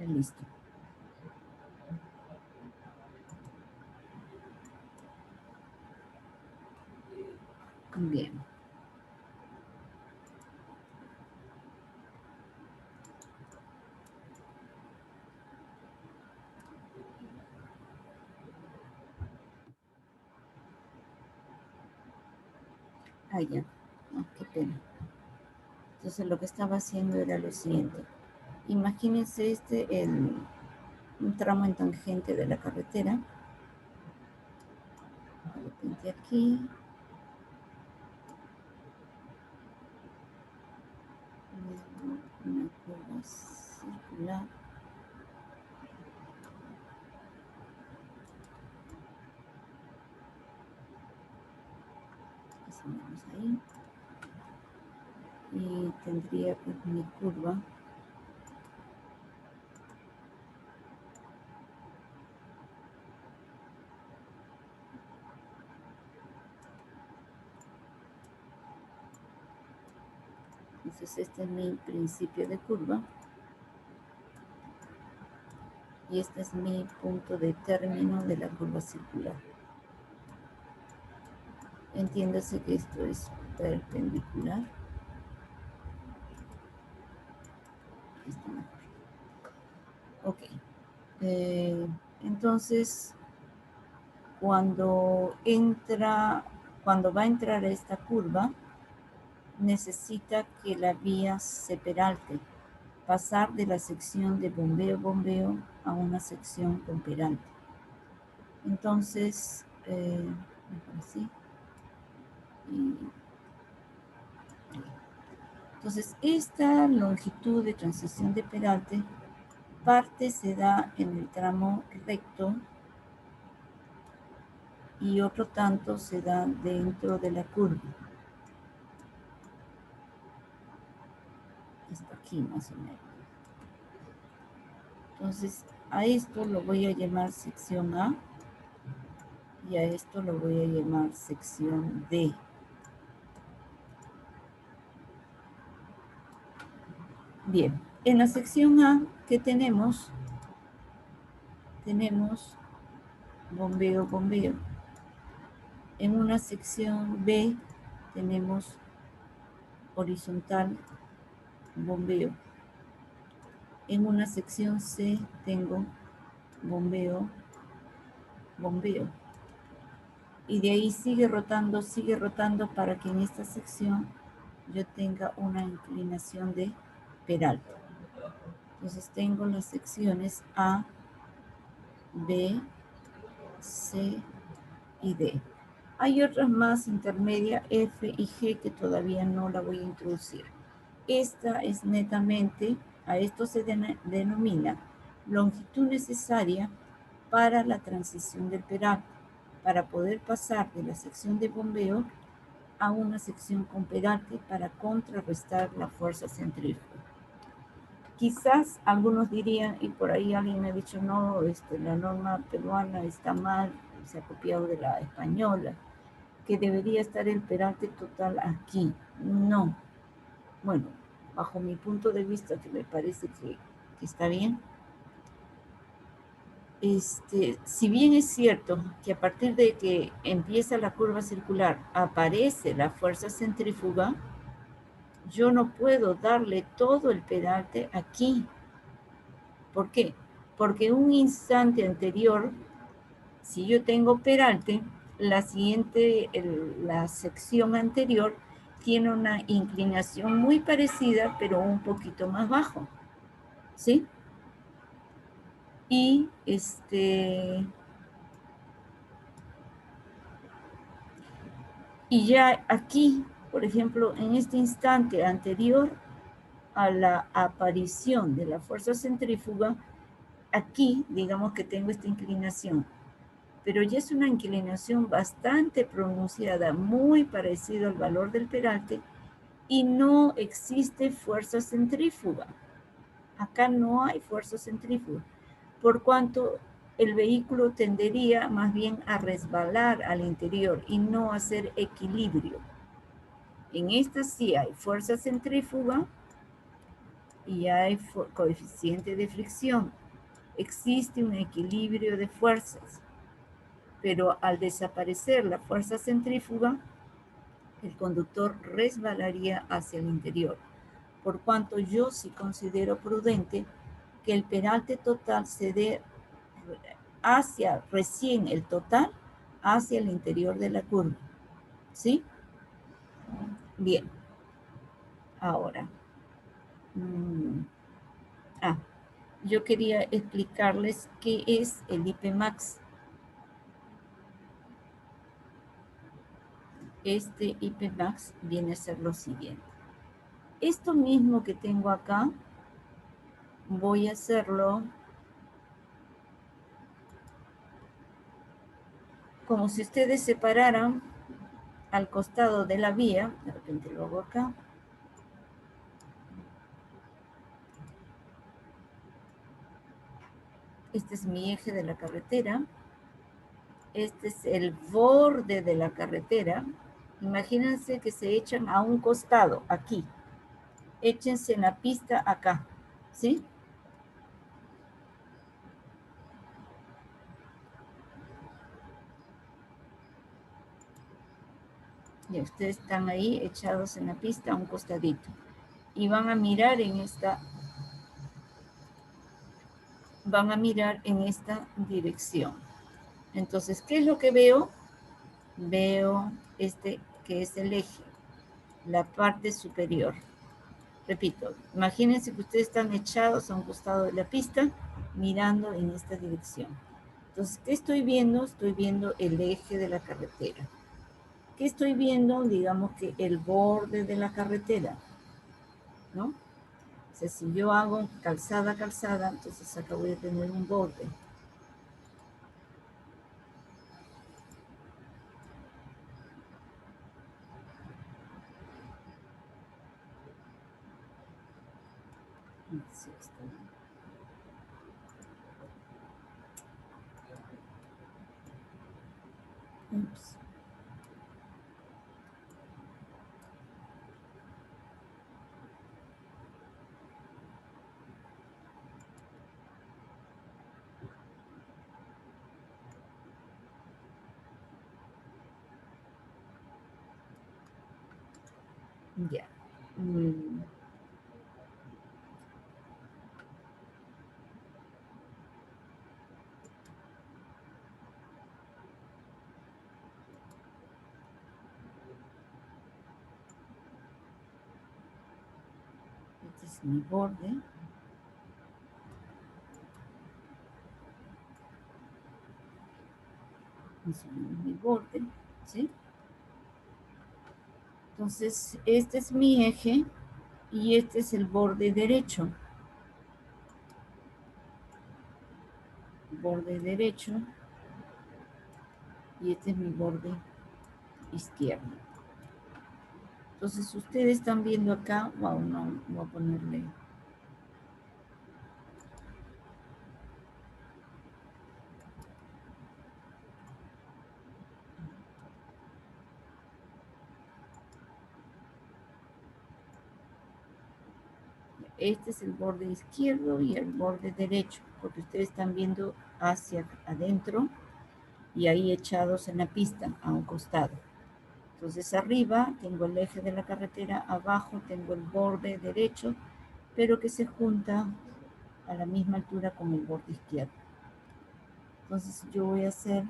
Listo. Bien. Ah, ya. Oh, qué pena. Entonces lo que estaba haciendo era lo siguiente. Imagínense un tramo en tangente de la carretera. De repente aquí. Luego una curva circular. Hacemos ahí. Y tendría pues mi curva. Entonces este es mi principio de curva. Y este es mi punto de término de la curva circular. Entiéndase que esto es perpendicular. Está mejor. Ok. Entonces, cuando va a entrar a esta curva, necesita que la vía se peralte, pasar de la sección de bombeo a una sección con peralte. Entonces, mejor así. Entonces, esta longitud de transición de peralte parte se da en el tramo recto y otro tanto se da dentro de la curva. Hasta aquí más o menos. Entonces, a esto lo voy a llamar sección A y a esto lo voy a llamar sección D. Bien, en la sección A, ¿qué tenemos? Tenemos bombeo. En una sección B tenemos horizontal, bombeo. En una sección C tengo bombeo. Y de ahí sigue rotando para que en esta sección yo tenga una inclinación de peralte. Entonces tengo las secciones A, B, C y D. Hay otras más intermedias, F y G, que todavía no la voy a introducir. Esta es netamente, a esto se denomina longitud necesaria para la transición del peralte, para poder pasar de la sección de bombeo a una sección con peralte para contrarrestar la fuerza centrífuga. Quizás algunos dirían, y por ahí alguien me ha dicho, no, la norma peruana está mal, se ha copiado de la española, que debería estar el peralte total aquí. No. Bueno, bajo mi punto de vista, que me parece que está bien, si bien es cierto que a partir de que empieza la curva circular aparece la fuerza centrífuga, yo no puedo darle todo el peralte aquí. ¿Por qué? Porque un instante anterior, si yo tengo peralte, la sección anterior tiene una inclinación muy parecida, pero un poquito más bajo, ¿sí? Y ya aquí, por ejemplo, en este instante anterior a la aparición de la fuerza centrífuga, aquí digamos que tengo esta inclinación, pero ya es una inclinación bastante pronunciada, muy parecida al valor del peralte, y no existe fuerza centrífuga. Acá no hay fuerza centrífuga, por cuanto el vehículo tendería más bien a resbalar al interior y no a hacer equilibrio. En esta sí hay fuerza centrífuga y hay coeficiente de fricción. Existe un equilibrio de fuerzas, pero al desaparecer la fuerza centrífuga, el conductor resbalaría hacia el interior, por cuanto yo sí considero prudente que el peralte total se dé hacia recién el total hacia el interior de la curva. ¿Sí? Bien. Ahora. Yo quería explicarles qué es el IPMAX. Este IPMAX viene a ser lo siguiente. Esto mismo que tengo acá, voy a hacerlo como si ustedes se pararan al costado de la vía. De repente lo hago acá. Este es mi eje de la carretera. Este es el borde de la carretera. Imagínense que se echan a un costado, aquí. Échense en la pista acá, ¿sí? Y ustedes están ahí echados en la pista a un costadito. Y van a mirar en esta dirección. Entonces, ¿qué es lo que veo? Veo este que es el eje, la parte superior. Repito, imagínense que ustedes están echados a un costado de la pista mirando en esta dirección. Entonces, ¿qué estoy viendo? Estoy viendo el eje de la carretera. ¿Qué estoy viendo? Digamos que el borde de la carretera, ¿no? O sea, si yo hago calzada, calzada, entonces acá voy a tener un borde. Sí, está bien. Ups. Ya. Este es mi borde. Más o menos mi borde, ¿sí? Entonces, este es mi eje y este es el borde derecho. Borde derecho y este es mi borde izquierdo. Entonces, ustedes están viendo acá, wow, no, voy a ponerle. Este es el borde izquierdo y el borde derecho, porque ustedes están viendo hacia adentro y ahí echados en la pista, a un costado. Entonces arriba tengo el eje de la carretera, abajo tengo el borde derecho, pero que se junta a la misma altura con el borde izquierdo. Entonces yo voy a hacer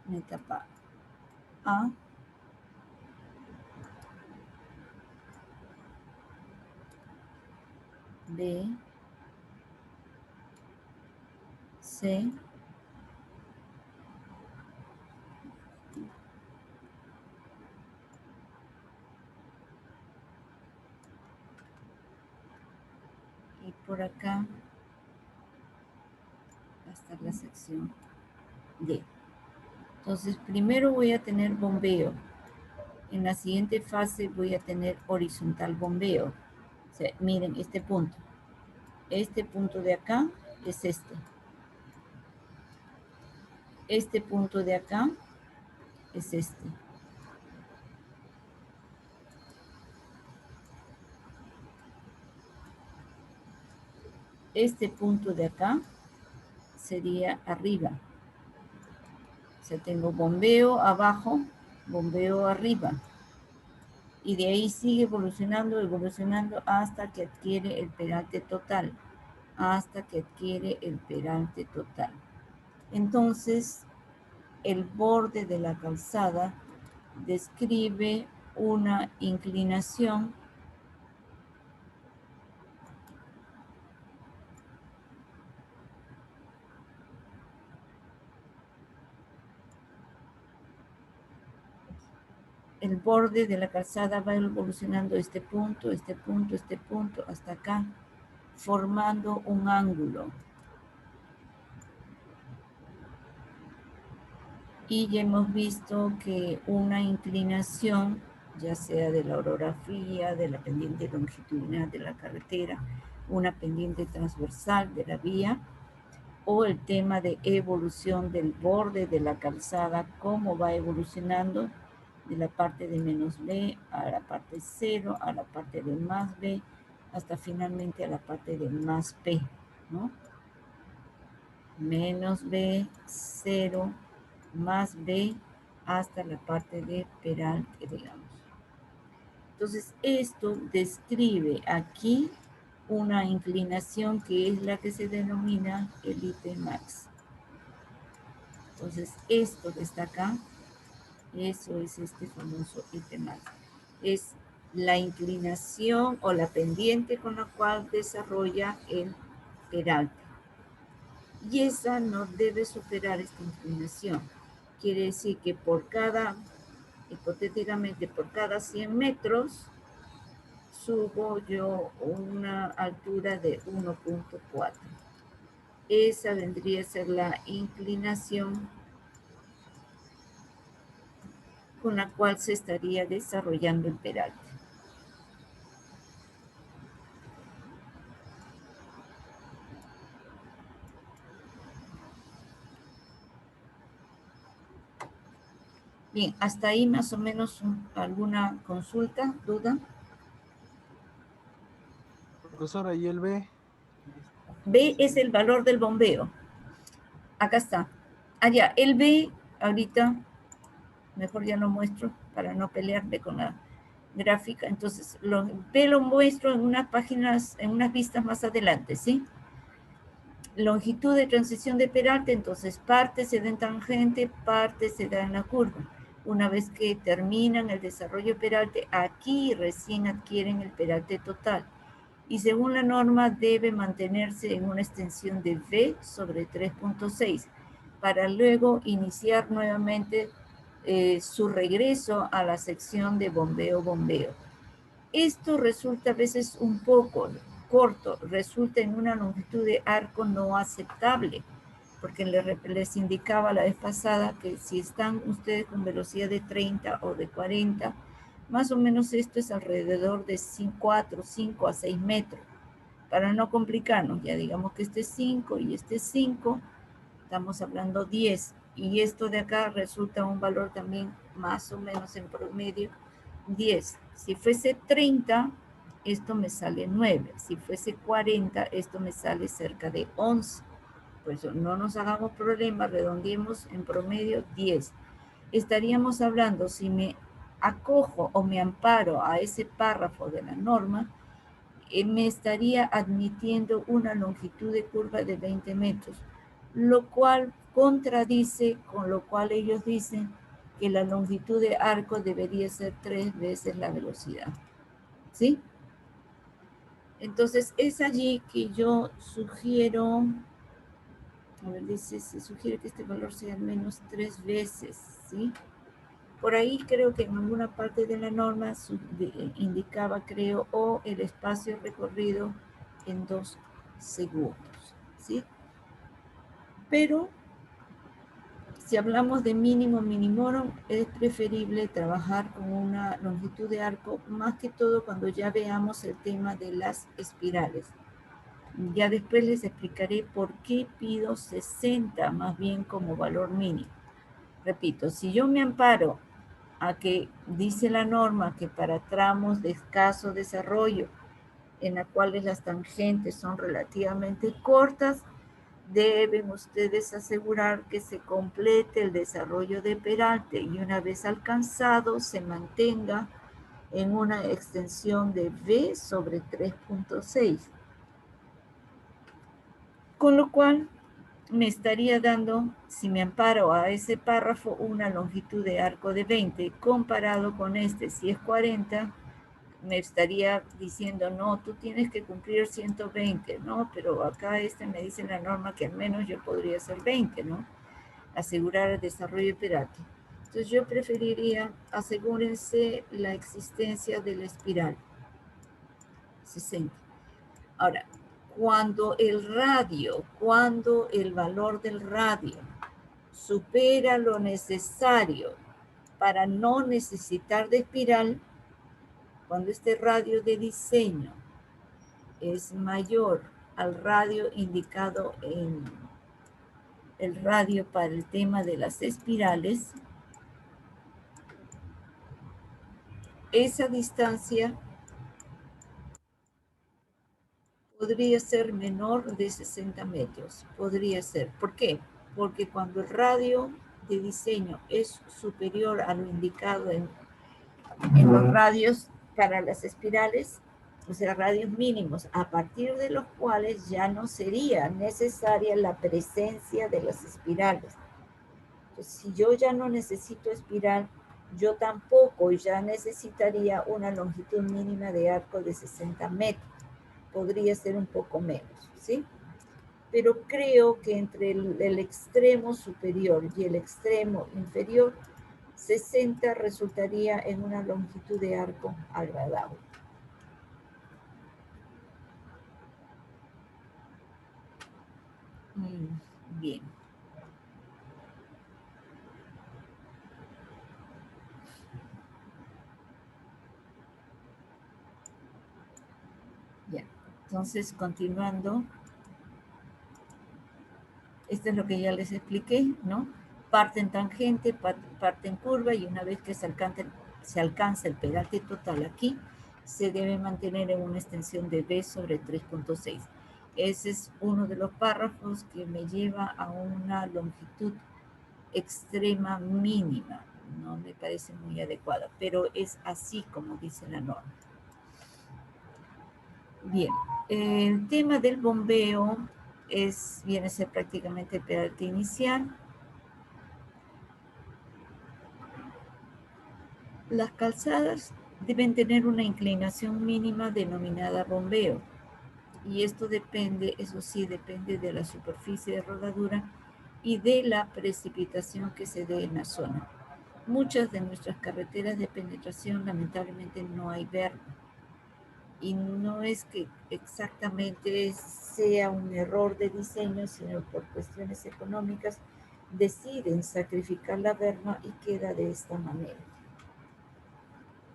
una etapa A, B, C, y por acá va a estar la sección D. Entonces primero voy a tener bombeo. En la siguiente fase voy a tener horizontal bombeo. O sea, miren este punto. Este punto de acá es este. Este punto de acá es este. Este punto de acá sería arriba. O sea, tengo bombeo abajo, bombeo arriba. Y de ahí sigue evolucionando, evolucionando hasta que adquiere el peralte total. Hasta que adquiere el peralte total. Entonces, el borde de la calzada describe una inclinación el borde de la calzada va evolucionando este punto, este punto, este punto, hasta acá, formando un ángulo. Y ya hemos visto que una inclinación, ya sea de la orografía, de la pendiente longitudinal de la carretera, una pendiente transversal de la vía, o el tema de evolución del borde de la calzada, cómo va evolucionando de la parte de menos B a la parte 0, a la parte de más B, hasta finalmente a la parte de más P, ¿no? Menos B, 0, más B, hasta la parte de peralte, digamos. Entonces, esto describe aquí una inclinación que es la que se denomina el IP max. Entonces, esto que está acá, eso es este famoso IP max. Es la inclinación o la pendiente con la cual desarrolla el peralte. Y esa no debe superar esta inclinación. Quiere decir que por cada, hipotéticamente por cada 100 metros, subo yo una altura de 1.4. Esa vendría a ser la inclinación con la cual se estaría desarrollando el peralte. Bien, hasta ahí más o menos alguna consulta, duda. Profesora, ¿y el B? B es el valor del bombeo. Acá está. Allá, el B, ahorita, mejor ya lo muestro para no pelearme con la gráfica. Entonces, B lo muestro en unas páginas, en unas vistas más adelante, ¿sí? Longitud de transición de peralte, entonces parte se da en tangente, parte se da en la curva. Una vez que terminan el desarrollo peralte, aquí recién adquieren el peralte total. Y según la norma debe mantenerse en una extensión de V sobre 3.6 para luego iniciar nuevamente su regreso a la sección de bombeo-bombeo. Esto resulta a veces un poco corto, resulta en una longitud de arco no aceptable, porque les indicaba la vez pasada que si están ustedes con velocidad de 30 o de 40, más o menos esto es alrededor de 4, 5 a 6 metros. Para no complicarnos, ya digamos que este es 5 y este es 5, estamos hablando 10. Y esto de acá resulta un valor también más o menos en promedio 10. Si fuese 30, esto me sale 9. Si fuese 40, esto me sale cerca de 11. Por eso no nos hagamos problemas, redondeemos en promedio 10. Estaríamos hablando, si me acojo o me amparo a ese párrafo de la norma, me estaría admitiendo una longitud de curva de 20 metros, lo cual contradice con lo cual ellos dicen que la longitud de arco debería ser 3 veces la velocidad. ¿Sí? Entonces es allí que yo sugiero, a ver, dice, se sugiere que este valor sea al menos 3 veces, ¿sí? Por ahí creo que en alguna parte de la norma indicaba, creo, o el espacio recorrido en 2 segundos, ¿sí? Pero si hablamos de mínimo minimorum, es preferible trabajar con una longitud de arco, más que todo cuando ya veamos el tema de las espirales. Ya después les explicaré por qué pido 60 más bien como valor mínimo. repito, si yo me amparo a que dice la norma que para tramos de escaso desarrollo, en las cuales las tangentes son relativamente cortas, deben ustedes asegurar que se complete el desarrollo de peralte y una vez alcanzado se mantenga en una extensión de V sobre 3.6. Con lo cual me estaría dando, si me amparo a ese párrafo, una longitud de arco de 20, comparado con este, si es 40, me estaría diciendo, no, tú tienes que cumplir 120, ¿no? Pero acá me dice la norma que al menos yo podría hacer 20, ¿no? Asegurar el desarrollo operativo. Entonces yo preferiría, asegúrense la existencia de la espiral, 60. Ahora, cuando el valor del radio supera lo necesario para no necesitar de espiral, cuando este radio de diseño es mayor al radio indicado en el radio para el tema de las espirales, esa distancia podría ser menor de 60 metros. Podría ser. ¿Por qué? Porque cuando el radio de diseño es superior a lo indicado en los radios para las espirales, o sea, radios mínimos, a partir de los cuales ya no sería necesaria la presencia de las espirales. Entonces, si yo ya no necesito espiral, yo tampoco ya necesitaría una longitud mínima de arco de 60 metros. Podría ser un poco menos, ¿sí? Pero creo que entre el extremo superior y el extremo inferior, 60 resultaría en una longitud de arco agradable. Bien. Ya. Entonces, continuando. Esto es lo que ya les expliqué, ¿no? Parte en tangente, parte en curva, y una vez que se alcanza el peralte total aquí, se debe mantener en una extensión de B sobre 3.6. Ese es uno de los párrafos que me lleva a una longitud extrema mínima. No me parece muy adecuada, pero es así como dice la norma. Bien, el tema del bombeo viene a ser prácticamente el peralte inicial. Las calzadas deben tener una inclinación mínima denominada bombeo, y esto depende, eso sí, depende de la superficie de rodadura y de la precipitación que se dé en la zona. Muchas de nuestras carreteras de penetración lamentablemente no hay verno, y no es que exactamente sea un error de diseño, sino por cuestiones económicas deciden sacrificar la verma y queda de esta manera.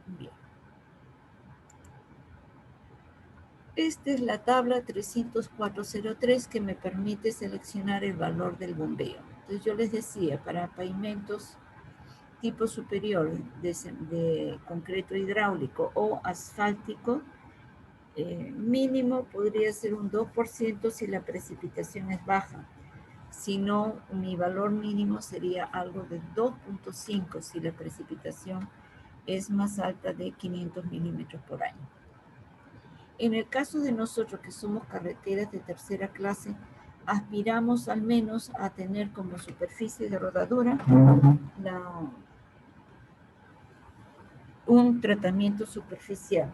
Bien. Esta es la tabla 30403 que me permite seleccionar el valor del bombeo. Entonces yo les decía, para pavimentos tipo superior de concreto hidráulico o asfáltico, mínimo podría ser un 2% si la precipitación es baja. Si no, mi valor mínimo sería algo de 2.5 si la precipitación es más alta de 500 milímetros por año. En el caso de nosotros que somos carreteras de tercera clase, aspiramos al menos a tener como superficie de rodadura un tratamiento superficial,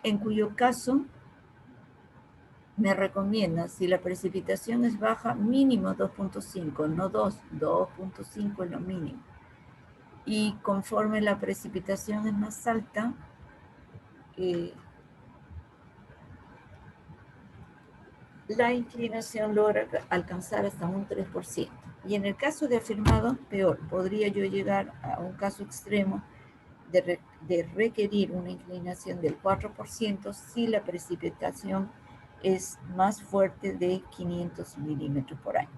en cuyo caso me recomienda, si la precipitación es baja, mínimo 2.5, no 2, 2.5 es lo mínimo. Y conforme la precipitación es más alta, la inclinación logra alcanzar hasta un 3%. Y en el caso de afirmado, peor, podría yo llegar a un caso extremo de requerir una inclinación del 4% si la precipitación es más fuerte de 500 milímetros por año.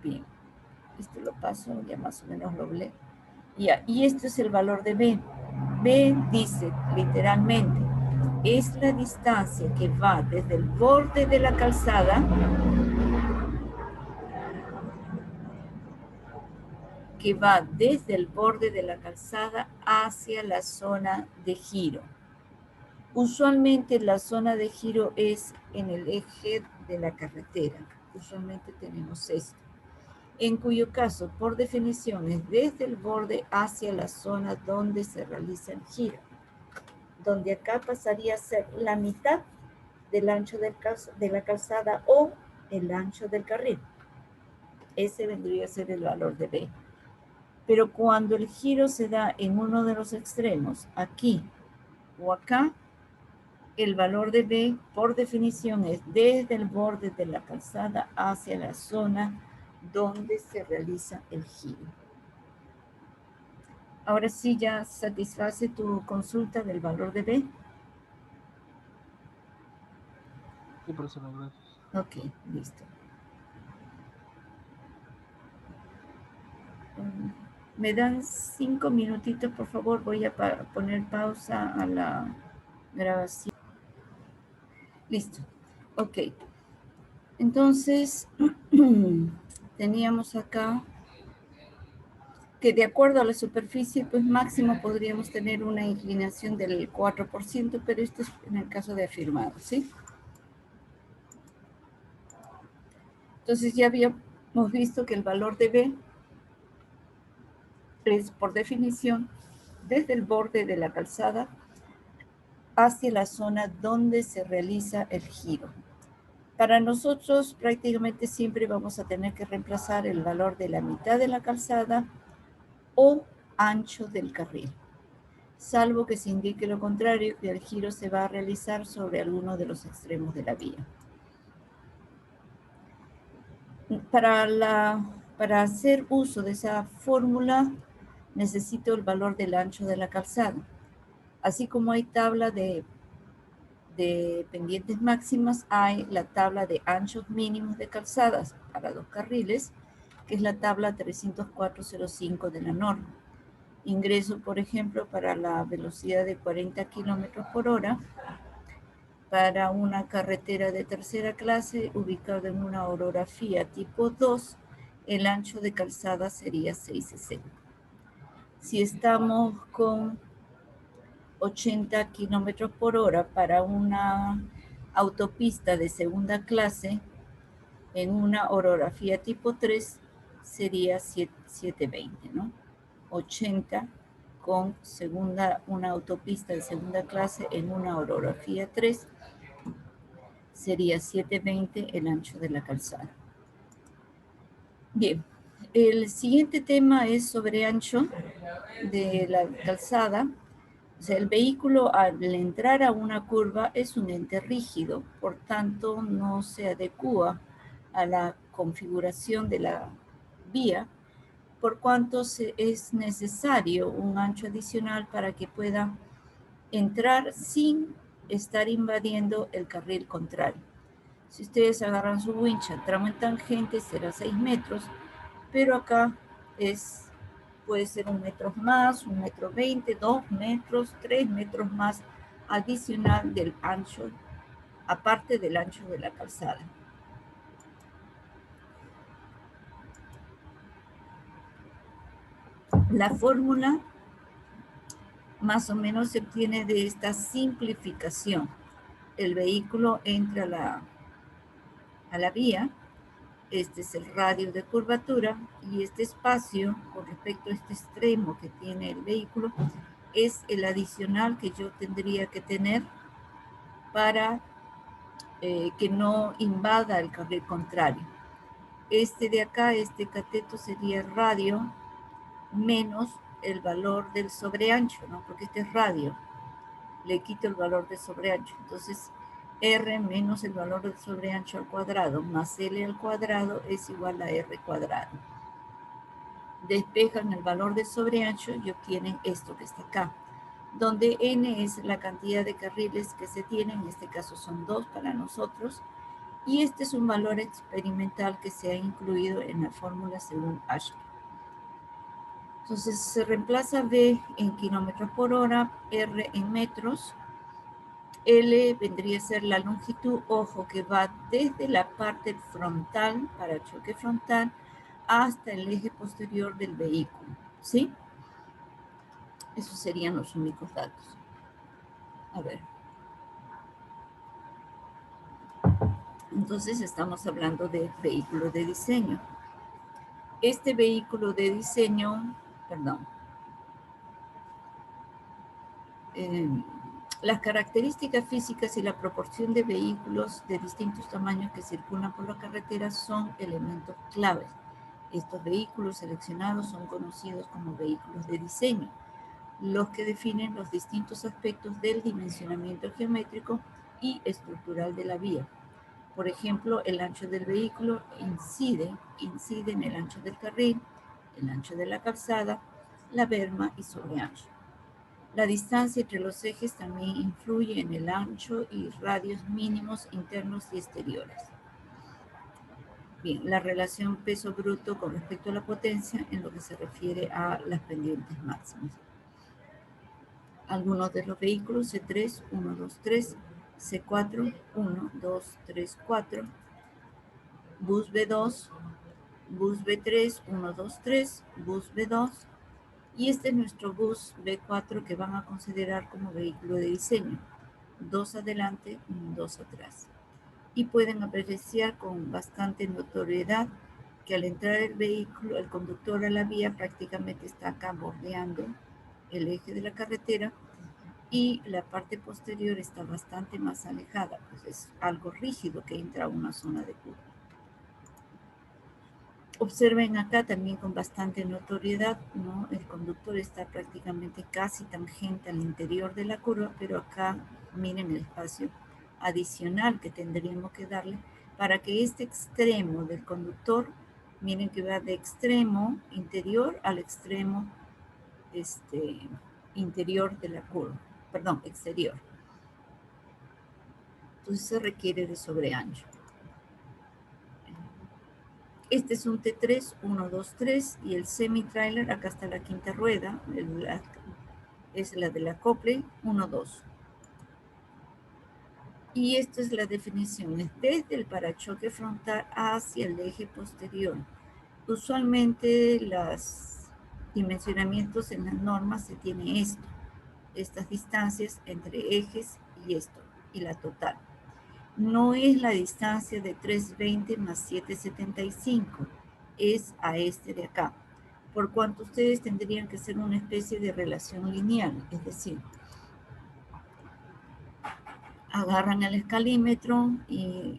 Bien. Esto lo paso, ya más o menos lo hablé. Ya, y esto es el valor de B. B dice literalmente, es la distancia que va desde el borde de la calzada hacia la zona de giro. Usualmente la zona de giro es en el eje de la carretera. Usualmente tenemos esto. En cuyo caso, por definición, es desde el borde hacia la zona donde se realiza el giro. Donde acá pasaría a ser la mitad del ancho de la calzada o el ancho del carril. Ese vendría a ser el valor de B. Pero cuando el giro se da en uno de los extremos, aquí o acá, el valor de B, por definición, es desde el borde de la calzada hacia la zona donde se realiza el giro. Ahora sí ya satisface tu consulta del valor de B. Sí, profesora, gracias. Ok, listo. Me dan 5 minutitos, por favor. Voy a poner pausa a la grabación. Listo. Ok. Entonces, teníamos acá que de acuerdo a la superficie, pues máximo podríamos tener una inclinación del 4%, pero esto es en el caso de afirmado, ¿sí? Entonces ya habíamos visto que el valor de B es, por definición, desde el borde de la calzada hacia la zona donde se realiza el giro. Para nosotros prácticamente siempre vamos a tener que reemplazar el valor de la mitad de la calzada o ancho del carril, salvo que se indique lo contrario, que el giro se va a realizar sobre alguno de los extremos de la vía. Para hacer uso de esa fórmula necesito el valor del ancho de la calzada. Así como hay tabla de pendientes máximas, hay la tabla de anchos mínimos de calzadas para 2 carriles, que es la tabla 304.05 de la norma. Ingreso, por ejemplo, para la velocidad de 40 kilómetros por hora, para una carretera de tercera clase ubicada en una orografía tipo 2, el ancho de calzada sería 6,60. Si estamos con 80 kilómetros por hora para una autopista de segunda clase en una orografía tipo 3 sería 720, ¿no? 80 con una autopista de segunda clase en una orografía 3 sería 720 el ancho de la calzada. Bien, el siguiente tema es sobre ancho de la calzada. O sea, el vehículo al entrar a una curva es un ente rígido, por tanto no se adecúa a la configuración de la vía, por cuanto es necesario un ancho adicional para que pueda entrar sin estar invadiendo el carril contrario. Si ustedes agarran su wincha, tramo en tangente, será 6 metros, pero acá puede ser 1 metro más, 1,20 m, 2 metros, 3 metros más adicional del ancho, aparte del ancho de la calzada. La fórmula más o menos se obtiene de esta simplificación. El vehículo entra a la vía, este es el radio de curvatura y este espacio con respecto a este extremo que tiene el vehículo es el adicional que yo tendría que tener para que no invada el carril contrario. Este de acá, este cateto sería el radio menos el valor del sobreancho, ¿no? Porque este es radio, le quito el valor de sobreancho. Entonces, R menos el valor del sobreancho al cuadrado más L al cuadrado es igual a R cuadrado. Despejan el valor de sobreancho y obtienen esto que está acá, donde N es la cantidad de carriles que se tienen, en este caso son 2 para nosotros, Y este es un valor experimental que se ha incluido en la fórmula según Ashby. Entonces se reemplaza V en kilómetros por hora, R en metros, L vendría a ser la longitud, ojo, que va desde la parte frontal, parachoque frontal, hasta el eje posterior del vehículo, ¿sí? Esos serían los únicos datos. A ver. Entonces estamos hablando de vehículo de diseño. Este vehículo de diseño, perdón, las características físicas y la proporción de vehículos de distintos tamaños que circulan por la carretera son elementos claves. Estos vehículos seleccionados son conocidos como vehículos de diseño, los que definen los distintos aspectos del dimensionamiento geométrico y estructural de la vía. Por ejemplo, el ancho del vehículo incide en el ancho del carril, el ancho de la calzada, la berma y sobreancho. La distancia entre los ejes también influye en el ancho y radios mínimos internos y exteriores. Bien, la relación peso bruto con respecto a la potencia en lo que se refiere a las pendientes máximas. Algunos de los vehículos C3, 1, 2, 3, C4, 1, 2, 3, 4, bus B2, bus B3, 1, 2, 3, bus B2, y este es nuestro bus B4 que van a considerar como vehículo de diseño. 2 adelante, 2 atrás. Y pueden apreciar con bastante notoriedad que al entrar el vehículo, el conductor a la vía prácticamente está acá bordeando el eje de la carretera y la parte posterior está bastante más alejada, pues es algo rígido que entra a una zona de curva. Observen acá también con bastante notoriedad, ¿no? El conductor está prácticamente casi tangente al interior de la curva, pero acá miren el espacio adicional que tendríamos que darle para que este extremo del conductor, miren que va de extremo interior al extremo interior de la curva, perdón, exterior. Entonces se requiere de sobreancho. Este es un T3, 1, 2, 3, y el semi-trailer, acá está la quinta rueda, es la del acople, 1, 2. Y esta es la definición, es desde el parachoque frontal hacia el eje posterior. Usualmente los dimensionamientos en las normas se tiene esto, estas distancias entre ejes y esto, y la total. No es la distancia de 320 más 775, es a este de acá, por cuanto ustedes tendrían que hacer una especie de relación lineal, es decir, agarran el escalímetro y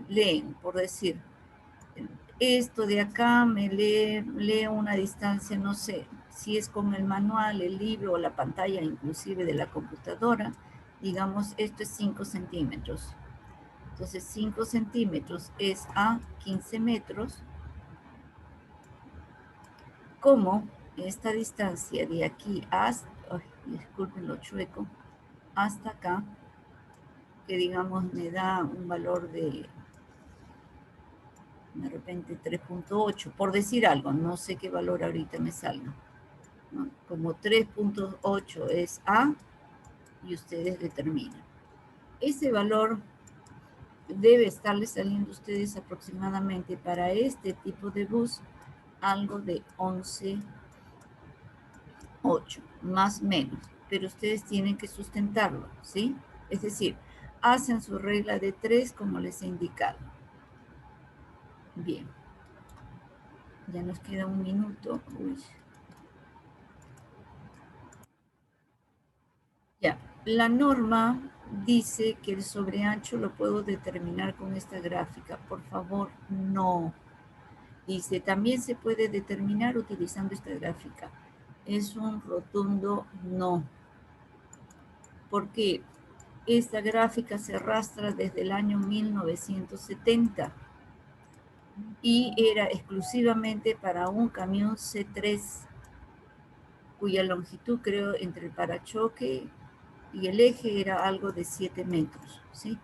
leen, por decir, esto de acá me lee una distancia, no sé, si es con el manual, el libro o la pantalla inclusive de la computadora, digamos, esto es 5 centímetros. Entonces 5 centímetros es a 15 metros, como esta distancia de aquí hasta, disculpen lo chueco, hasta acá, que digamos me da un valor de repente 3.8, por decir algo, no sé qué valor ahorita me salga, ¿no? Como 3.8 es A, y ustedes determinan. Ese valor debe estarles saliendo a ustedes aproximadamente para este tipo de bus algo de 11.8, más o menos, pero ustedes tienen que sustentarlo, ¿sí? Es decir, hacen su regla de 3 como les he indicado. Bien. Ya nos queda un minuto. Uy. Ya, la norma dice que el sobreancho lo puedo determinar con esta gráfica. Por favor, no. Dice, también se puede determinar utilizando esta gráfica. Es un rotundo no. Porque esta gráfica se arrastra desde el año 1970 y era exclusivamente para un camión C3, cuya longitud, creo, entre el parachoque y el eje era algo de 7 metros, ¿sí?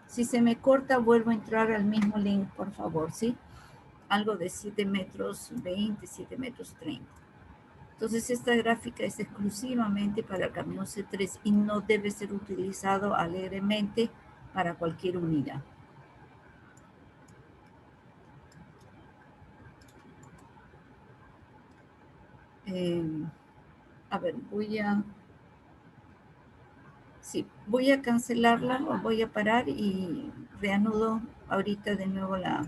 Si se me corta, vuelvo a entrar al mismo link, por favor, ¿sí? Algo de 7 metros 20, 7 metros 30. Entonces, esta gráfica es exclusivamente para el camión C3 y no debe ser utilizado alegremente para cualquier unidad. A ver, voy a cancelarla, voy a parar y reanudo ahorita de nuevo la